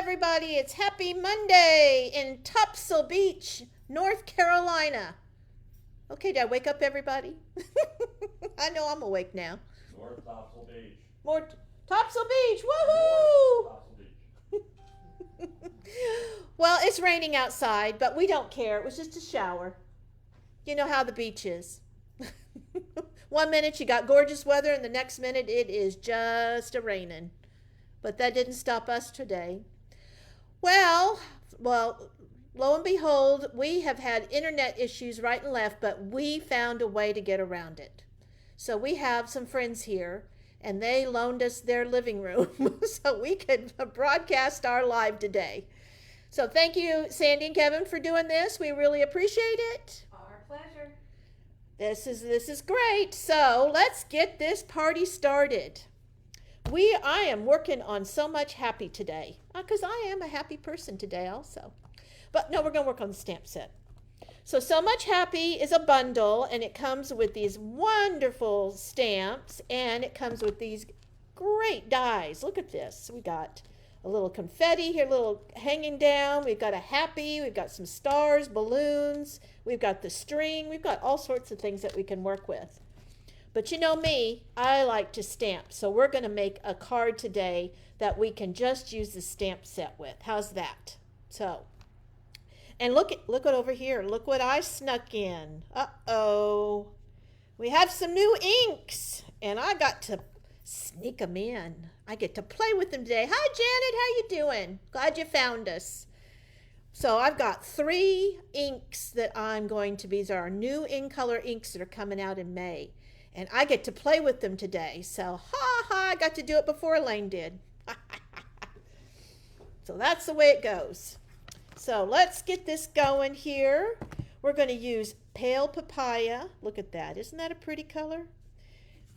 everybody. It's Happy Monday in Topsail Beach, North Carolina. Okay, did I wake up everybody? I know I'm awake now. North Topsail Beach. More Topsail Beach. North Woohoo! Topsail Beach. Well, it's raining outside, but we don't care. It was just a shower. You know how the beach is. One minute you got gorgeous weather, and the next minute it is just a raining. But that didn't stop us today. Well, lo and behold, we have had internet issues right and left, but we found a way to get around it. So we have some friends here, and they loaned us their living room so we could broadcast our live today. So thank you, Sandy and Kevin, for doing this. We really appreciate it. Our pleasure. This is great. So let's get this party started. I am working on so much happy today because I am a happy person today also. But no, we're going to work on the stamp set. So much happy is a bundle, and it comes with these wonderful stamps, and it comes with these great dies. Look at this. We got a little confetti here, a little hanging down. We've got a happy. We've got some stars, balloons. We've got the string. We've got all sorts of things that we can work with. But you know me, I like to stamp. So we're going to make a card today that we can just use the stamp set with. How's that? So, and look over here. Look what I snuck in. Uh-oh. We have some new inks, and I got to sneak them in. I get to play with them today. Hi, Janet. How you doing? Glad you found us. So I've got 3 inks that I'm going to be. These are our new in-color inks that are coming out in May. And I get to play with them today. So, I got to do it before Elaine did. So that's the way it goes. So let's get this going here. We're going to use pale papaya. Look at that. Isn't that a pretty color?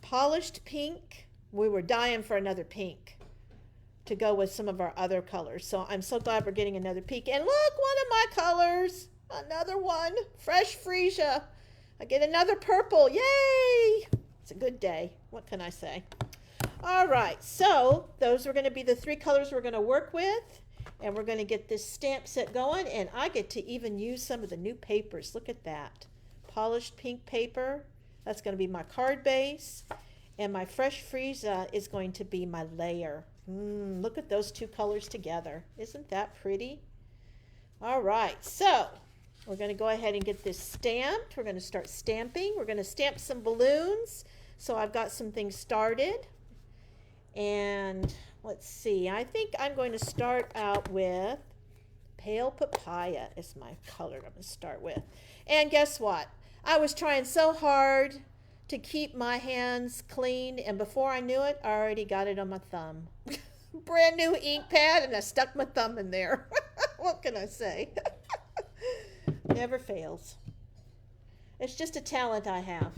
Polished pink. We were dying for another pink to go with some of our other colors. So I'm so glad we're getting another pink. And look, one of my colors. Another one. Fresh freesia. I get another purple. Yay! It's a good day. What can I say? All right. So those are going to be the 3 colors we're going to work with. And we're going to get this stamp set going. And I get to even use some of the new papers. Look at that. Polished pink paper. That's going to be my card base. And my fresh freesia is going to be my layer. Look at those 2 colors together. Isn't that pretty? All right. So we're going to go ahead and get this stamped. We're going to start stamping. We're going to stamp some balloons. So I've got some things started. And let's see. I think I'm going to start out with pale papaya is my color I'm going to start with. And guess what? I was trying so hard to keep my hands clean, and before I knew it, I already got it on my thumb. Brand new ink pad, and I stuck my thumb in there. What can I say? Never fails. It's just a talent I have.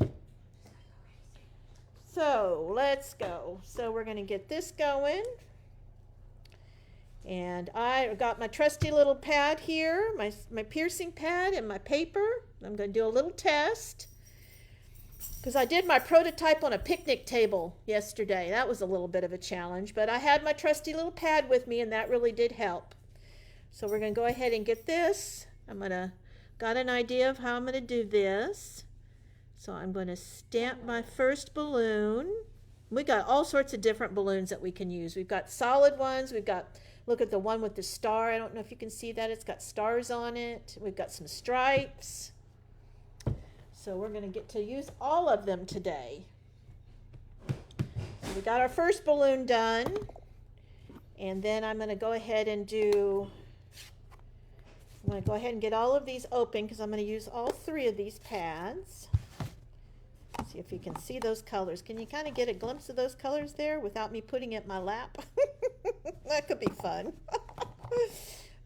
So let's go. So we're going to get this going. And I got my trusty little pad here, my piercing pad and my paper. I'm going to do a little test. Because I did my prototype on a picnic table yesterday. That was a little bit of a challenge. But I had my trusty little pad with me, and that really did help. So we're going to go ahead and get this. Got an idea of how I'm going to do this. So I'm going to stamp my first balloon. We got all sorts of different balloons that we can use. We've got solid ones. We've got, look at the one with the star. I don't know if you can see that. It's got stars on it. We've got some stripes. So we're going to get to use all of them today. So we got our first balloon done. And then I'm going to go ahead and I'm going to go ahead and get all of these open because I'm going to use all 3 of these pads. See if you can see those colors. Can you kind of get a glimpse of those colors there without me putting it in my lap? That could be fun.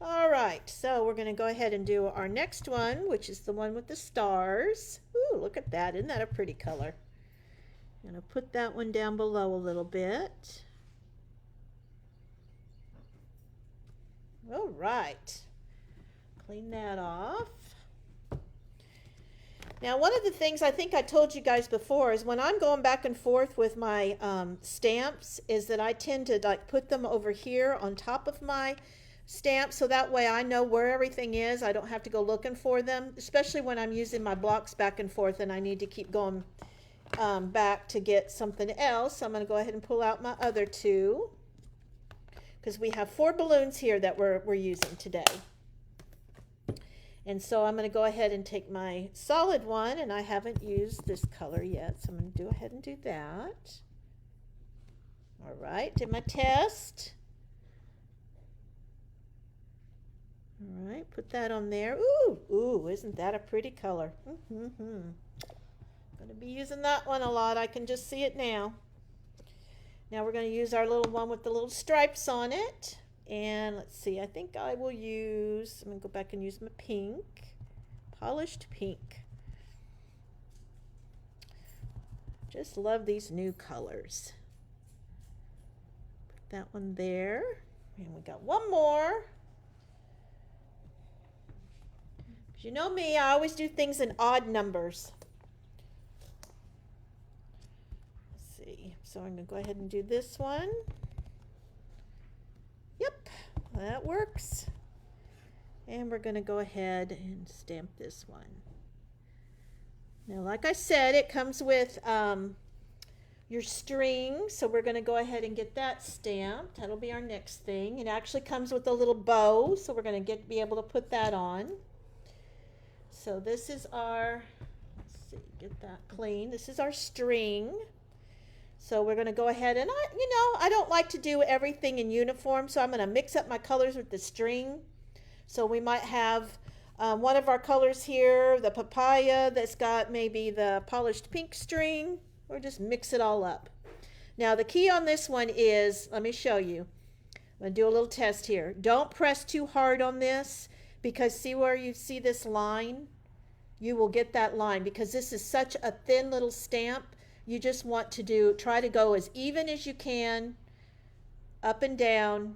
All right, so we're going to go ahead and do our next one, which is the one with the stars. Ooh, look at that. Isn't that a pretty color? I'm going to put that one down below a little bit. All right. Clean that off. Now, one of the things I think I told you guys before is when I'm going back and forth with my stamps is that I tend to like put them over here on top of my stamps so that way I know where everything is. I don't have to go looking for them, especially when I'm using my blocks back and forth and I need to keep going back to get something else. So I'm going to go ahead and pull out my other two because we have 4 balloons here that we're using today. And so I'm going to go ahead and take my solid one, and I haven't used this color yet, so I'm going to go ahead and do that. All right, did my test. All right, put that on there. Ooh, isn't that a pretty color? Going to be using that one a lot. I can just see it now. Now we're going to use our little one with the little stripes on it. And let's see, I think I will use, I'm going to go back and use my pink, polished pink. Just love these new colors. Put that one there. And we got one more. You know me, I always do things in odd numbers. Let's see, so I'm going to go ahead and do this one. Yep, that works. And we're going to go ahead and stamp this one. Now, like I said, it comes with your string, so we're going to go ahead and get that stamped. That'll be our next thing. It actually comes with a little bow, so we're going to be able to put that on. So this is our, let's see, get that clean. This is our string. So we're going to go ahead and, I don't like to do everything in uniform, so I'm going to mix up my colors with the string. So we might have one of our colors here, the papaya, that's got maybe the polished pink string, or just mix it all up. Now the key on this one is, let me show you. I'm going to do a little test here. Don't press too hard on this, because see where you see this line? You will get that line because this is such a thin little stamp. You just want to try to go as even as you can, up and down,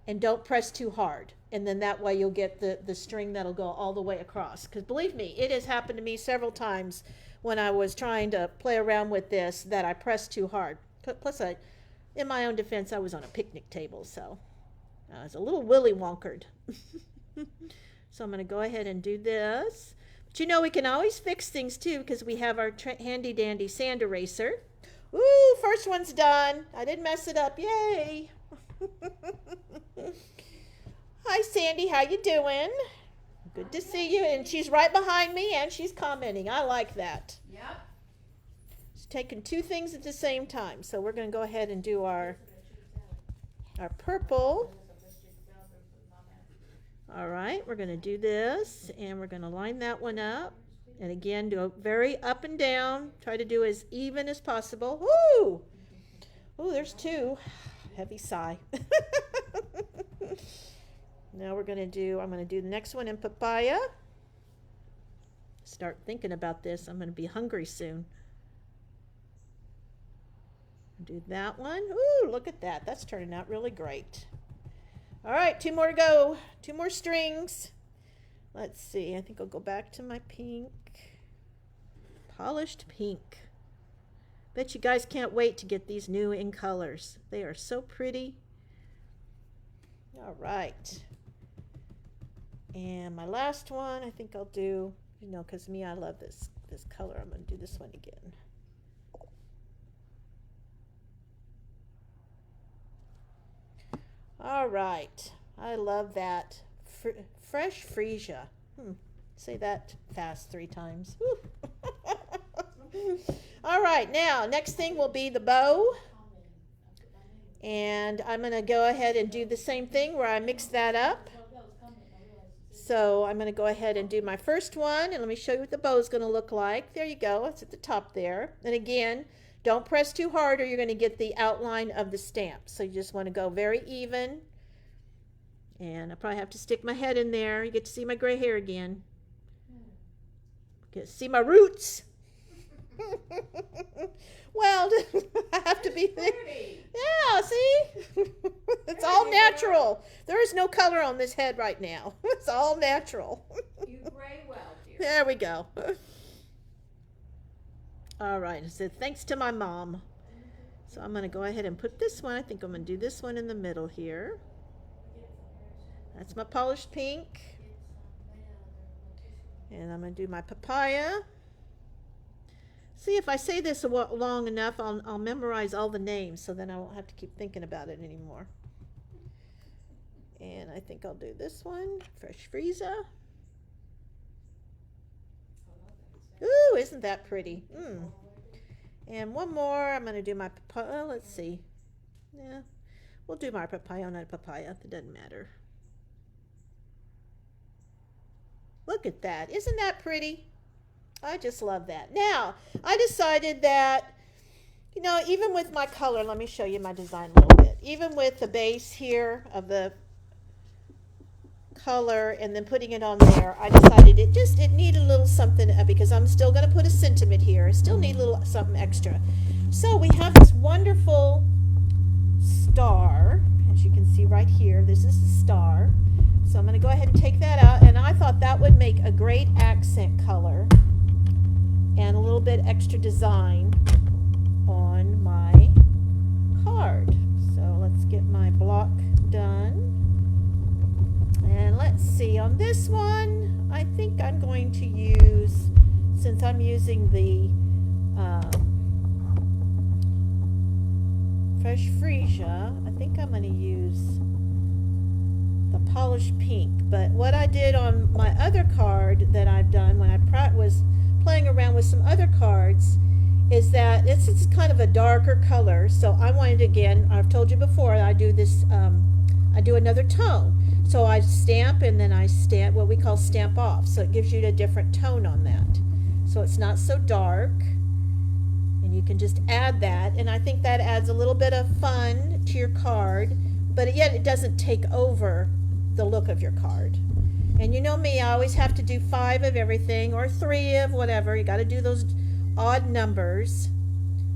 and don't press too hard. And then that way you'll get the string that'll go all the way across. Because believe me, it has happened to me several times when I was trying to play around with this that I pressed too hard. Plus, in my own defense, I was on a picnic table, so I was a little willy wonkered. So I'm going to go ahead and do this. But we can always fix things too because we have our handy dandy sand eraser. Ooh, first one's done. I didn't mess it up. Yay. Hi, Sandy. How you doing? Good to see you. And she's right behind me and she's commenting. I like that. Yep. She's taking 2 things at the same time. So we're going to go ahead and do our purple. All right, we're going to do this, and we're going to line that one up. And again, do a very up and down. Try to do as even as possible. Woo! Ooh, there's 2. Heavy sigh. Now I'm going to do the next one in papaya. Start thinking about this. I'm going to be hungry soon. Do that one. Ooh, look at that. That's turning out really great. All right, 2 more to go. 2 more strings. Let's see. I think I'll go back to my pink. Polished pink. Bet you guys can't wait to get these new in colors. They are so pretty. All right. And my last one, I think I'll do, because I love this color. I'm going to do this one again. All right, I love that. Fresh freesia. Say that fast 3 times. All right, now, next thing will be the bow. And I'm going to go ahead and do the same thing where I mix that up. So I'm going to go ahead and do my first one. And let me show you what the bow is going to look like. There you go. It's at the top there. And again, don't press too hard or you're going to get the outline of the stamp. So you just want to go very even. And I probably have to stick my head in there. You get to see my gray hair again. Get to see my roots. Well, I have to be there. Yeah, see? It's all natural. There is no color on this head right now. It's all natural. You gray well, dear. There we go. All right, I said thanks to my mom. So I'm going to go ahead and put this one. I think I'm going to do this one in the middle here. That's my polished pink. And I'm going to do my papaya. See, if I say this long enough, I'll memorize all the names, so then I won't have to keep thinking about it anymore. And I think I'll do this one, Fresh Frieza. Ooh, isn't that pretty? And one more, I'm going to do my papaya. Let's see. Yeah, we'll do my papaya, not a papaya. It doesn't matter. Look at that. Isn't that pretty? I just love that. Now, I decided that, you know, even with my color, let me show you my design a little bit. Even with the base here of the color and then putting it on there, I decided it needed a little something, because I'm still going to put a sentiment here. I still need a little something extra. So we have this wonderful star, as you can see right here. This is the star. So I'm going to go ahead and take that out, and I thought that would make a great accent color and a little bit extra design on my card. So let's get my block done. And let's see, on this one, I think I'm going to use, since I'm using the Fresh Frieza, I think I'm going to use the polished pink. But what I did on my other card that I've done when I was playing around with some other cards is that it's kind of a darker color. So I wanted, again, I've told you before, I do this, I do another tone. So I stamp and then I stamp what we call stamp off. So it gives you a different tone on that. So it's not so dark. And you can just add that. And I think that adds a little bit of fun to your card. But yet it doesn't take over the look of your card. And you know me, I always have to do 5 of everything or 3 of whatever. You got to do those odd numbers.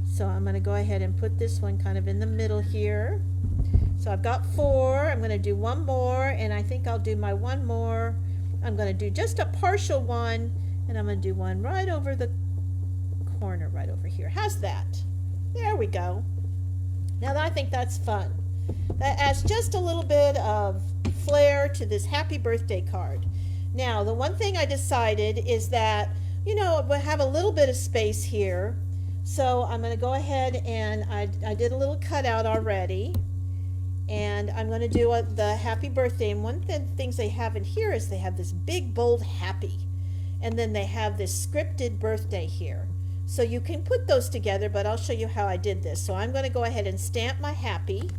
So I'm going to go ahead and put this one kind of in the middle here. So I've got 4. I'm going to do one more, and I think I'll do my one more. I'm going to do just a partial one, and I'm going to do one right over the corner right over here. How's that? There we go. Now I think that's fun. That adds just a little bit of flair to this happy birthday card. Now, the one thing I decided is that, you know, we'll have a little bit of space here. So I'm going to go ahead and I did a little cutout already. And I'm going to do the happy birthday. And one of the things they have in here is they have this big, bold happy. And then they have this scripted birthday here. So you can put those together, but I'll show you how I did this. So I'm going to go ahead and stamp my happy.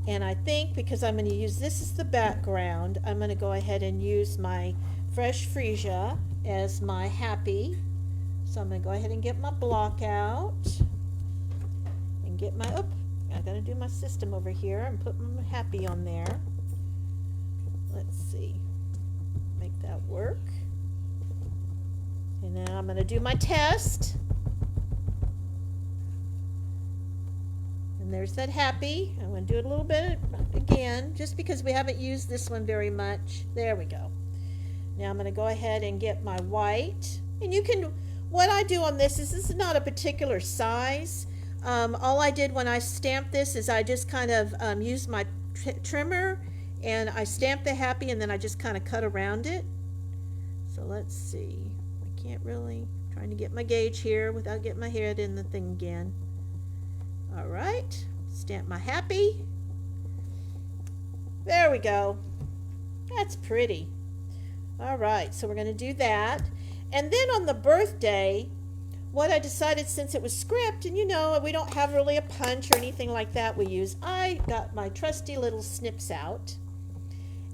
And I think because I'm going to use this as the background, I'm going to go ahead and use my Fresh Frieza as my happy. So I'm going to go ahead and get my block out and get my, I'm going to do my system over here and put my happy on there. Let's see, make that work. And now I'm going to do my test. And there's that happy. I'm going to do it a little bit again, just because we haven't used this one very much. There we go. Now I'm going to go ahead and get my white. And you can, what I do on this is not a particular size. All I did when I stamped this is I just kind of used my trimmer and I stamped the happy and then I just kind of cut around it. So let's see. I can't really, trying to get my gauge here without getting my head in the thing again. All right, stamp my happy. There we go. That's pretty. All right, so we're going to do that. And then on the birthday, what I decided, since it was script, and you know, we don't have really a punch or anything like that we use, I got my trusty little snips out.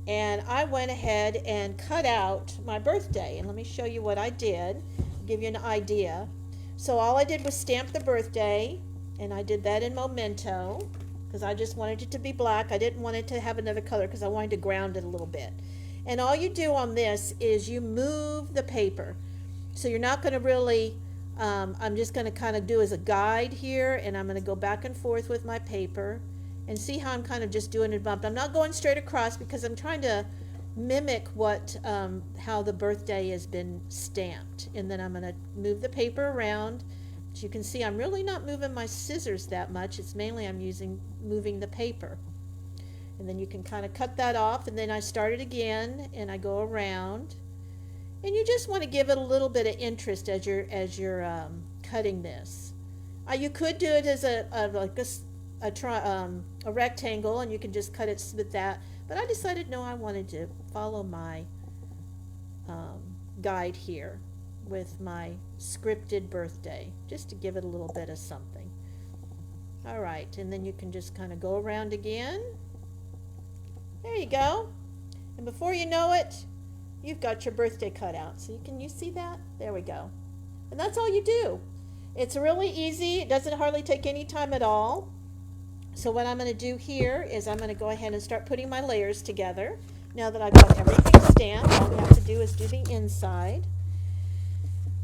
And I went ahead and cut out my birthday. And let me show you what I did, give you an idea. So all I did was stamp the birthday. And I did that in Memento because I just wanted it to be black. I didn't want it to have another color because I wanted to ground it a little bit. And all you do on this is you move the paper. So you're not going to really, I'm just going to kind of do as a guide here, and I'm going to go back and forth with my paper and see how I'm kind of just doing it bumped. I'm not going straight across because I'm trying to mimic what, how the birthday has been stamped. And then I'm going to move the paper around. As you can see, I'm really not moving my scissors that much. It's mainly I'm moving the paper. And then you can kind of cut that off, and then I start it again and I go around. And you just want to give it a little bit of interest as you're cutting this. You could do it as a rectangle, and you can just cut it with that. But I decided no, I wanted to follow my guide here with my scripted birthday, just to give it a little bit of something. All right, and then you can just kind of go around again. There you go. And before you know it, you've got your birthday cut out. So can you see that? There we go. And that's all you do. It's really easy. It doesn't hardly take any time at all. So what I'm going to do here is I'm going to go ahead and start putting my layers together. Now that I've got everything stamped, all we have to do is do the inside.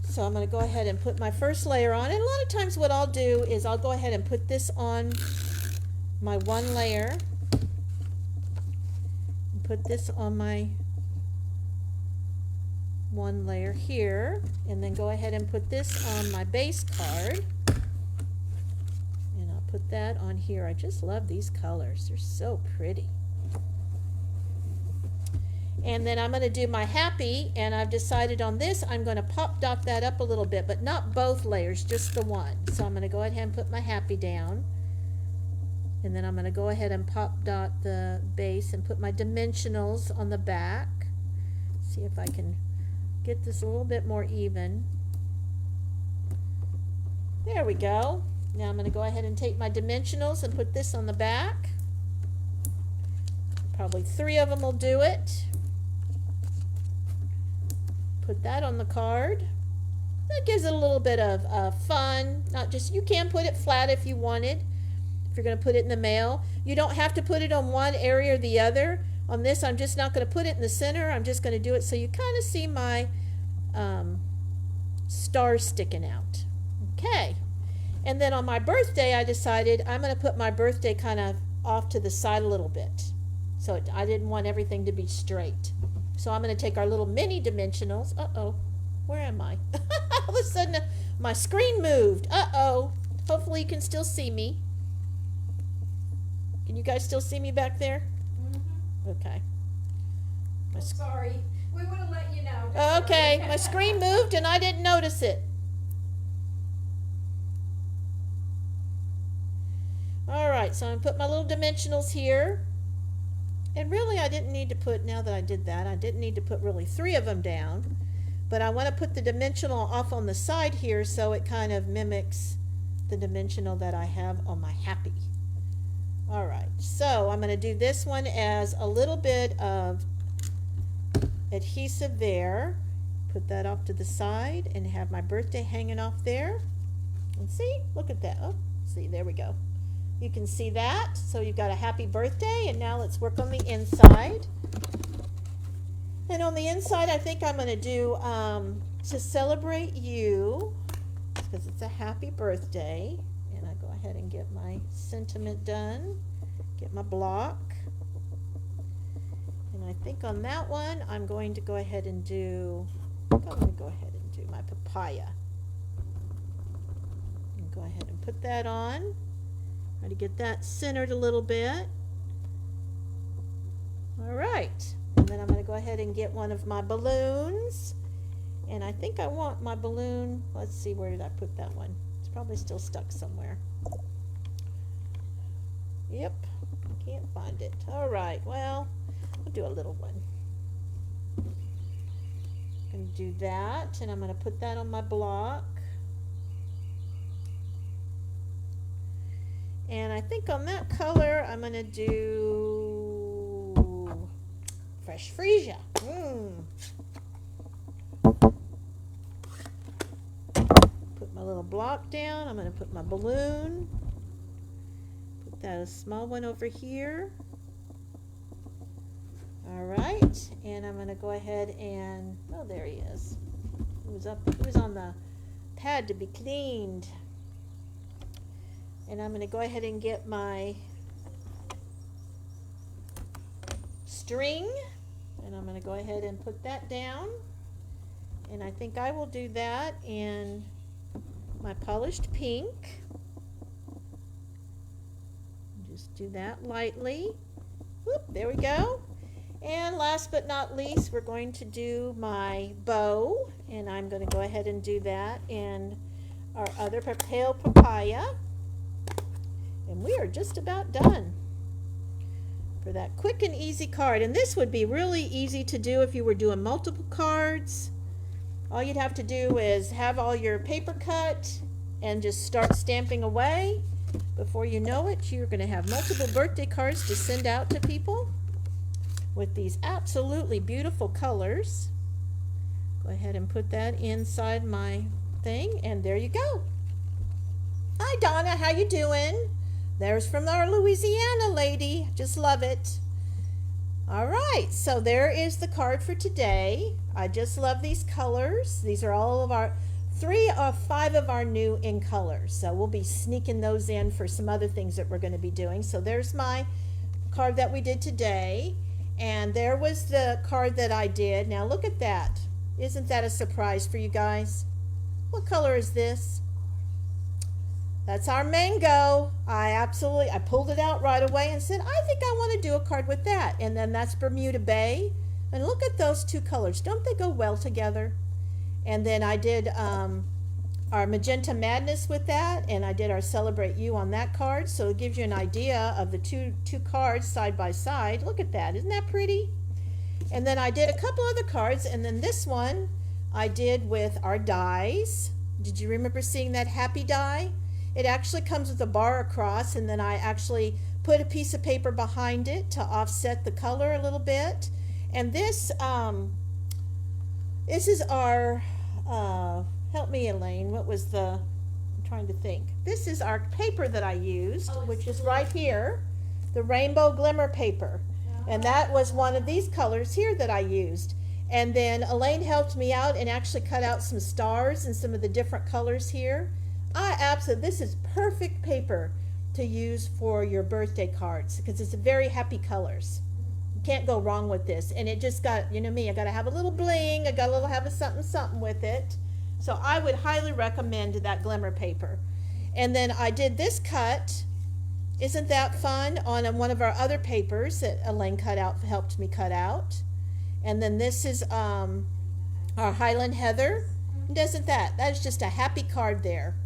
So I'm going to go ahead and put my first layer on. And a lot of times what I'll do is I'll go ahead and put this on my one layer. And put this on my one layer here. And then go ahead and put this on my base card. And I'll put that on here. I just love these colors. They're so pretty. And then I'm going to do my happy, and I've decided on this I'm going to pop dot that up a little bit, but not both layers, just the one. So I'm going to go ahead and put my happy down, and then I'm going to go ahead and pop dot the base and put my dimensionals on the back. See if I can get this a little bit more even. There we go. Now I'm going to go ahead and take my dimensionals and put this on the back. Probably 3 of them will do it. Put that on the card. That gives it a little bit of fun. Not just, you can put it flat if you wanted, if you're going to put it in the mail. You don't have to put it on one area or the other. On this, I'm just not going to put it in the center. I'm just going to do it so you kind of see my stars sticking out. Okay. And then on my birthday, I decided I'm going to put my birthday kind of off to the side a little bit. So I didn't want everything to be straight. So I'm going to take our little mini dimensionals. Uh-oh, where am I? All of a sudden, my screen moved. Uh-oh. Hopefully you can still see me. Can you guys still see me back there? Mm-hmm. Okay. Sorry. We would have let you know. Okay, my screen moved and I didn't notice it. All right, so I'm going to put my little dimensionals here. And really, I didn't need to put, now that I did that, I didn't need to put really 3 of them down. But I want to put the dimensional off on the side here so it kind of mimics the dimensional that I have on my happy. All right, so I'm going to do this one as a little bit of adhesive there. Put that off to the side and have my birthday hanging off there. And see, look at that. Oh, see, there we go. You can see that. So you've got a happy birthday, and now let's work on the inside. And on the inside, I think I'm going to do to celebrate you, because it's a happy birthday. And I go ahead and get my sentiment done. Get my block. And I think on that one, I'm going to go ahead and do, I'm going to go ahead and do my papaya. And go ahead and put that on. Try to get that centered a little bit. All right, and then I'm going to go ahead and get one of my balloons. And I think I want my balloon, let's see, where did I put that one? It's probably still stuck somewhere. Yep, can't find it. All right, well, I'll do a little one. I'm going to do that, and I'm going to put that on my block. And I think on that color, I'm going to do fresh freesia. Put my little block down. I'm going to put my balloon. Put that a small one over here. All right. And I'm going to go ahead and, oh, there he is. He was on the pad to be cleaned. And I'm going to go ahead and get my string, and I'm going to go ahead and put that down. And I think I will do that in my polished pink. Just do that lightly. Whoop, there we go. And last but not least, we're going to do my bow. And I'm going to go ahead and do that in our other pale papaya. And we are just about done for that quick and easy card. And this would be really easy to do if you were doing multiple cards. All you'd have to do is have all your paper cut and just start stamping away. Before you know it, you're going to have multiple birthday cards to send out to people with these absolutely beautiful colors. Go ahead and put that inside my thing, and there you go. Hi Donna, how you doing? There's from our Louisiana lady. Just love it. All right, so there is the card for today. I just love these colors. These are all of our 3 or 5 of our new in colors. So we'll be sneaking those in for some other things that we're going to be doing. So there's my card that we did today. And there was the card that I did. Now look at that. Isn't that a surprise for you guys? What color is this? That's our mango. I pulled it out right away and said, I think I want to do a card with that. And then that's Bermuda Bay. And look at those 2 colors. Don't they go well together? And then I did our Magenta Madness with that. And I did our Celebrate You on that card. So it gives you an idea of the two cards side by side. Look at that. Isn't that pretty? And then I did a couple other cards. And then this one I did with our dies. Did you remember seeing that happy die? It actually comes with a bar across, and then I actually put a piece of paper behind it to offset the color a little bit. And this is our, help me Elaine, what was I'm trying to think. This is our paper that I used, which is right here, the Rainbow Glimmer paper. And that was one of these colors here that I used. And then Elaine helped me out and actually cut out some stars and some of the different colors here. This is perfect paper to use for your birthday cards because it's very happy colors. You can't go wrong with this. And it just got, you know me, I got to have a little bling. I got to have a something with it. So I would highly recommend that glimmer paper. And then I did this cut. Isn't that fun? On one of our other papers that Elaine helped me cut out. And then this is our Highland Heather. Doesn't that is just a happy card there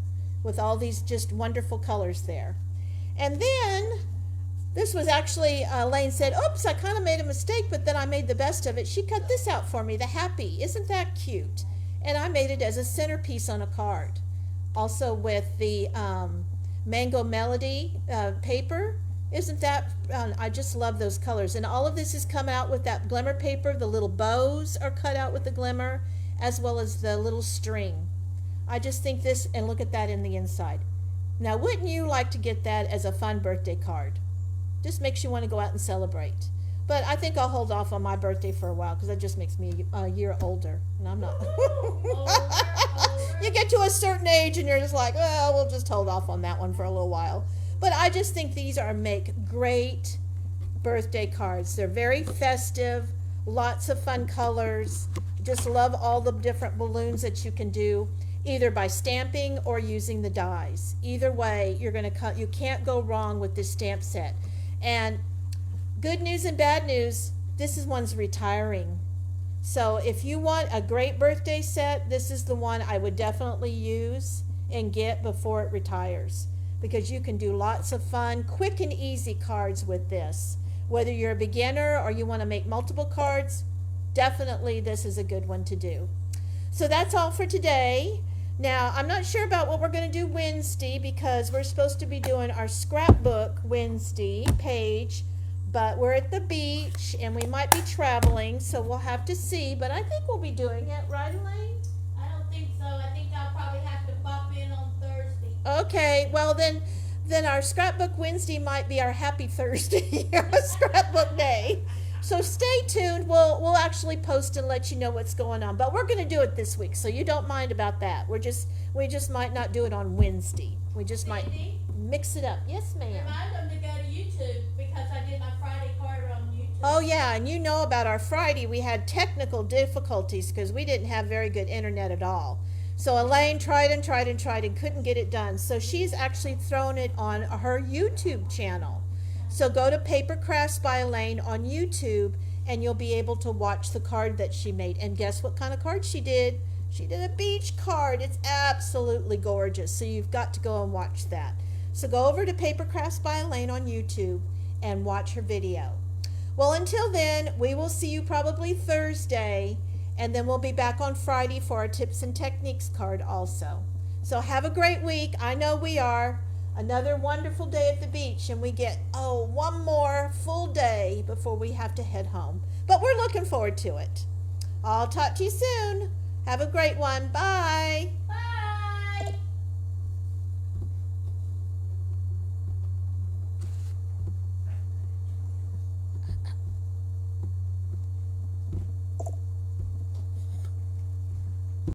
with all these just wonderful colors there. And then this was actually, Elaine said, oops, I kind of made a mistake, but then I made the best of it. She cut this out for me, the happy. Isn't that cute? And I made it as a centerpiece on a card. Also with the Mango Melody paper. Isn't that, I just love those colors. And all of this is come out with that glimmer paper. The little bows are cut out with the glimmer, as well as the little string. I just think this, and look at that in the inside. Now, wouldn't you like to get that as a fun birthday card? Just makes you want to go out and celebrate. But I think I'll hold off on my birthday for a while because that just makes me a year older. And I'm not. Older. You get to a certain age and you're just like, well, we'll just hold off on that one for a little while. But I just think these make great birthday cards. They're very festive, lots of fun colors. Just love all the different balloons that you can do, either by stamping or using the dies. Either way, you can't go wrong with this stamp set. And good news and bad news, one's retiring. So if you want a great birthday set, this is the one I would definitely use and get before it retires, because you can do lots of fun, quick and easy cards with this. Whether you're a beginner or you want to make multiple cards, definitely this is a good one to do. So that's all for today. Now, I'm not sure about what we're going to do Wednesday because we're supposed to be doing our scrapbook Wednesday page, but we're at the beach and we might be traveling, so we'll have to see. But I think we'll be doing it, right, Elaine? I don't think so. I think I'll probably have to pop in on Thursday. Okay, well then our scrapbook Wednesday might be our happy Thursday, scrapbook day. So stay tuned. We'll actually post and let you know what's going on. But we're going to do it this week, so you don't mind about that. We just might not do it on Wednesday. We just might Cindy, mix it up. Yes, ma'am. remind them to go to YouTube because I did my Friday card on YouTube. Oh yeah, and you know about our Friday, we had technical difficulties because we didn't have very good internet at all. So Elaine tried and couldn't get it done. So she's actually thrown it on her YouTube channel. So go to Paper Crafts by Elaine on YouTube and you'll be able to watch the card that she made. And guess what kind of card she did? She did a beach card. It's absolutely gorgeous. So you've got to go and watch that. So go over to Paper Crafts by Elaine on YouTube and watch her video. Well, until then, we will see you probably Thursday, and then we'll be back on Friday for our Tips and Techniques card also. So have a great week. I know we are. Another wonderful day at the beach, and we get, one more full day before we have to head home. But we're looking forward to it. I'll talk to you soon. Have a great one. Bye.